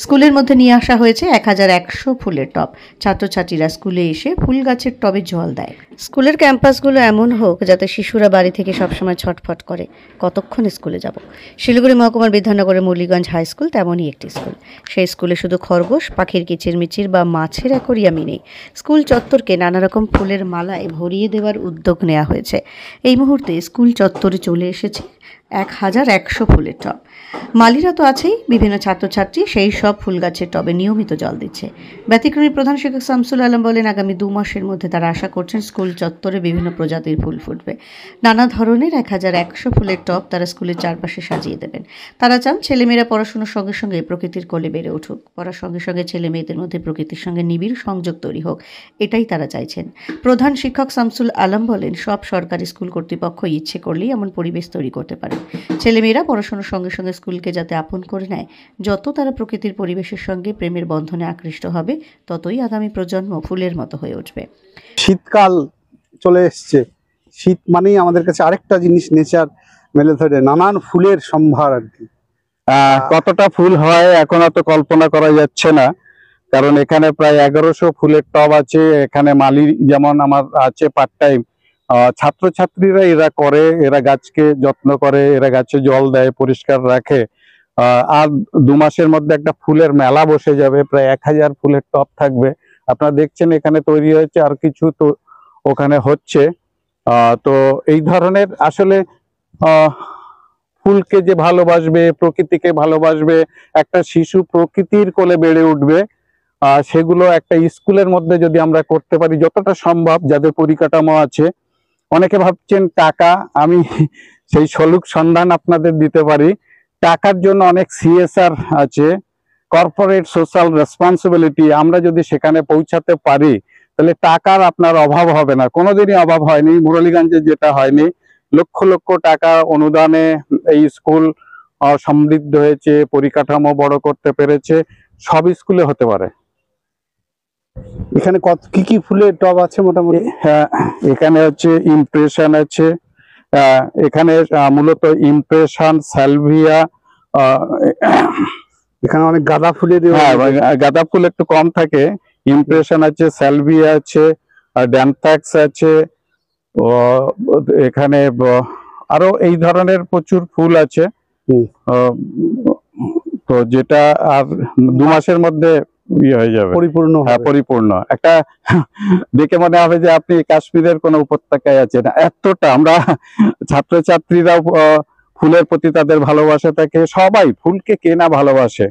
স্কুলের মধ্যে নিয়ে আসা হয়েছে 1100 ফুলের টব। ছাত্রছাত্রীরা স্কুলে এসে ফুল গাছের টবে জল দেয়। স্কুলের ক্যাম্পাসগুলো এমন হোক যাতে শিশুরা বাড়ি থেকে সবসময় ছটফট করে কতক্ষণ স্কুলে যাব। শিলিগুড়ি মহকুমার বিধাননগরের মুরলীগঞ্জ হাই স্কুল তেমনই একটি স্কুল। সেই স্কুলে শুধু খরগোশ, পাখির কিচিরমিচির বা মাছের অ্যাকোরিয়ামই নেই। স্কুল চত্বরকে নানা রকম ফুলের মালায় ভরিয়ে দেওয়ার উদ্যোগ নেওয়া হয়েছে। এই মুহূর্তে স্কুল চত্বরে চলে এসেছে 1100 ফুলের টব। মালিরা তো আছেই, বিভিন্ন ছাত্রছাত্রী সেই সব ফুল গাছের টবে নিয়মিত জল দিচ্ছে। ব্যতিক্রমী প্রধান শিক্ষক শামসুল আলম বলেন, আগামী 2 মাসের মধ্যে তারা আশা করছেন স্কুল চত্বরে বিভিন্ন প্রজাতির ফুল ফুটবে। নানা ধরনের 1100 ফুলের টব তারা স্কুলের চারপাশে সাজিয়ে দেবেন। তারা চান ছেলেমেয়েরা পড়াশোনার সঙ্গে সঙ্গে প্রকৃতির কোলে বেড়ে উঠুক, পড়ার সঙ্গে সঙ্গে ছেলে মেয়েদের মধ্যে প্রকৃতির সঙ্গে নিবিড় সংযোগ তৈরি হোক, এটাই তারা চাইছেন। প্রধান শিক্ষক শামসুল আলম বলেন, সব সরকারি স্কুল কর্তৃপক্ষ ইচ্ছে করলেই এমন পরিবেশ তৈরি করতে পারে। ছেলেমেয়েরা পড়াশোনার সঙ্গে সঙ্গে স্কুলকে যাতে আপন করে নেয়, যত তারা প্রকৃতির পরিবেশের সঙ্গে প্রেমের বন্ধনে আকৃষ্ট হবে, ততই আগামী প্রজন্ম ফুলের মতো হয়ে উঠবে। শীতকাল চলে এসছে, শীত মানেই আমাদের কাছে আরেকটা জিনিস নেচার মেলে ধরে, নানান ফুলের সম্ভার আর কি। কতটা ফুল হয় এখন অত কল্পনা করা যাচ্ছে না, কারণ এখানে প্রায় 1100 ফুলের টব আছে। এখানে মালি যেমন আমার আছে পার্ট টাইম, ছাত্রছাত্রীরা এরা গাছকে যত্ন করে, এরা গাছে জল দেয়, পরিষ্কার রাখে। আর 2 মাসের মধ্যে একটা ফুলের মেলা বসে যাবে, প্রায় 1000 ফুলের টব থাকবে। আপনারা দেখছেন এখানে তৈরি হয়েছে, আর কিছু তো ওখানে হচ্ছে। তো এই ধরনের আসলে ফুলকে যে ভালোবাসবে, প্রকৃতিকে ভালোবাসবে, একটা শিশু প্রকৃতির কোলে বেড়ে উঠবে, সেগুলো একটা স্কুলের মধ্যে যদি আমরা করতে পারি যতটা সম্ভব, যাদের পরিকাঠামো আছে। অনেকে ভাবছেন টাকা, আমি সেই সলুক সন্ধান আপনাদের দিতে পারি। টাকার জন্য অনেক CSR আছে, কর্পোরেট সোশ্যাল রেসপন্সিবিলিটি। আমরা যদি সেখানে পৌঁছাতে পারি তাহলে টাকার আপনার অভাব হবে না, কোনোদিনই অভাব হয়নি। মুরলীগঞ্জে যেটা হয়নি, লক্ষ লক্ষ টাকা অনুদানে এই স্কুল সমৃদ্ধ হয়েছে, পরিকাঠামো বড় করতে পেরেছে। সব স্কুলে হতে পারে। এখানে কি কি ফুলের টব আছে মোটামুটি? হ্যাঁ, এখানে হচ্ছে ইমপ্রেশন আছে, এখানে মূলত ইমপ্রেশন, সালভিয়া, এখানে অনেক গাঁদা ফুলের। হ্যাঁ, গাঁদা ফুল একটু কম থাকে। ইমপ্রেশন আছে, সালভিয়া আছে, ড্যানথ্যাক্স আছে, এখানে আরো এই ধরনের প্রচুর ফুল আছে। তো যেটা আর 2 মাসের মধ্যে হয়ে যাবে, পরিপূর্ণ। হ্যাঁ, পরিপূর্ণ। একটা দেখে মনে হবে যে আপনি কাশ্মীরের কোন উপত্যকায় আছেন, এতটা আমরা ছাত্রছাত্রীরাও ফুলের প্রতি তাদের ভালোবাসা থাকে। সবাই ফুলকে কে না ভালোবাসে।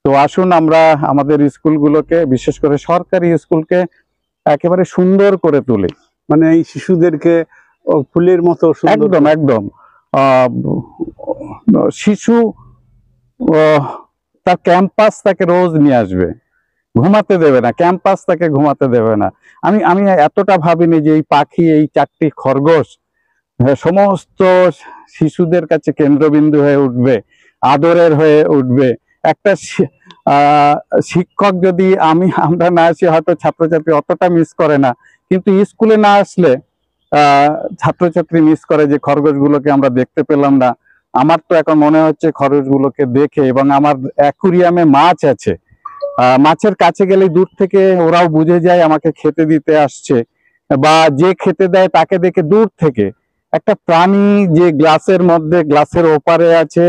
তো আসুন আমরা আমাদের স্কুলগুলোকে, বিশেষ করে সরকারি স্কুলকে একেবারে সুন্দর করে তুলি, মানে এই শিশুদেরকে ফুলের মতো একদম একদম। শিশু তার ক্যাম্পাস তাকে রোজ নিয়ে আসবে, ঘুমাতে দেবে না, ক্যাম্পাস তাকে ঘুমাতে দেবে না। আমি এতটা ভাবিনি যে এই পাখি, এই 4টি খরগোশ সমস্ত শিশুদের কাছে কেন্দ্রবিন্দু হয়ে উঠবে, আদরের হয়ে উঠবে। একটা শিক্ষক যদি আমরা না আসি, হয়তো ছাত্রছাত্রী অতটা মিস করে না, কিন্তু স্কুলে না আসলে ছাত্রছাত্রী মিস করে যে খরগোশগুলোকে আমরা দেখতে পেলাম না। আমার তো এখন মনে হচ্ছে খরগোশগুলোকে দেখে, এবং আমার অ্যাকুরিয়ামে মাছ আছে, মাছের কাছে গেলে দূর থেকে ওরাও বুঝে যায় আমাকে খেতে দিতে আসছে, বা যে খেতে দেয় তাকে দেখে দূর থেকে একটা প্রাণী যে গ্লাসের মধ্যে, গ্লাসের ওপারে আছে,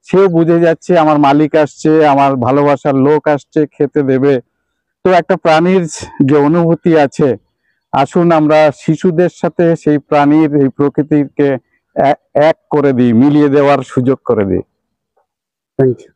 সেও বুঝে যাচ্ছে আমার মালিক আসছে, আমার ভালোবাসার লোক আসছে, খেতে দেবে। তো একটা প্রাণীর যে অনুভূতি আছে, আসুন আমরা শিশুদের সাথে সেই প্রাণীর, এই প্রকৃতিকে এক করে দিই, মিলিয়ে দেওয়ার সুযোগ করে দিই। Thank you.